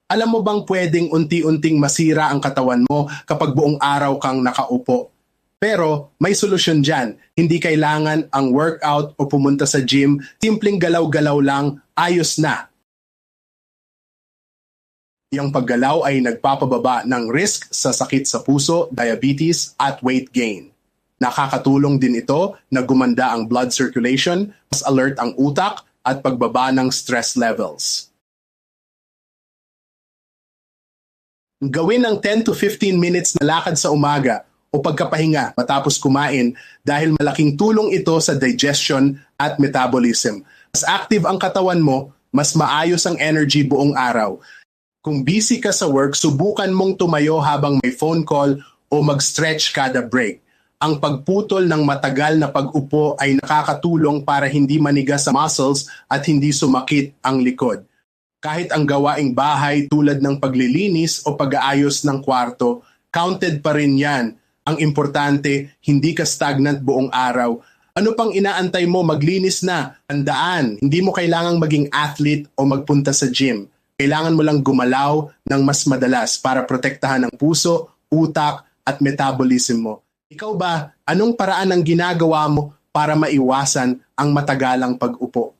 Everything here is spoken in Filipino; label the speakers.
Speaker 1: Alam mo bang pwedeng unti-unting masira ang katawan mo kapag buong araw kang nakaupo? Pero may solusyon dyan. Hindi kailangan ang workout o pumunta sa gym. Simpleng galaw-galaw lang, ayos na. Yung paggalaw ay nagpapababa ng risk sa sakit sa puso, diabetes at weight gain. Nakakatulong din ito na gumanda ang blood circulation, mas alert ang utak at pagbaba ng stress levels. Gawin ng 10 to 15 minutes na lakad sa umaga o pagkapahinga matapos kumain dahil malaking tulong ito sa digestion at metabolism. Mas active ang katawan mo, mas maayos ang energy buong araw. Kung busy ka sa work, subukan mong tumayo habang may phone call o mag-stretch kada break. Ang pagputol ng matagal na pag-upo ay nakakatulong para hindi manigas sa muscles at hindi sumakit ang likod. Kahit ang gawaing bahay tulad ng paglilinis o pag-aayos ng kwarto, counted pa rin yan. Ang importante, hindi ka stagnant buong araw. Ano pang inaantay mo? Maglinis na. Tandaan, hindi mo kailangang maging athlete o magpunta sa gym. Kailangan mo lang gumalaw ng mas madalas para protektahan ang puso, utak at metabolism mo. Ikaw ba, anong paraan ang ginagawa mo para maiwasan ang matagalang pag-upo?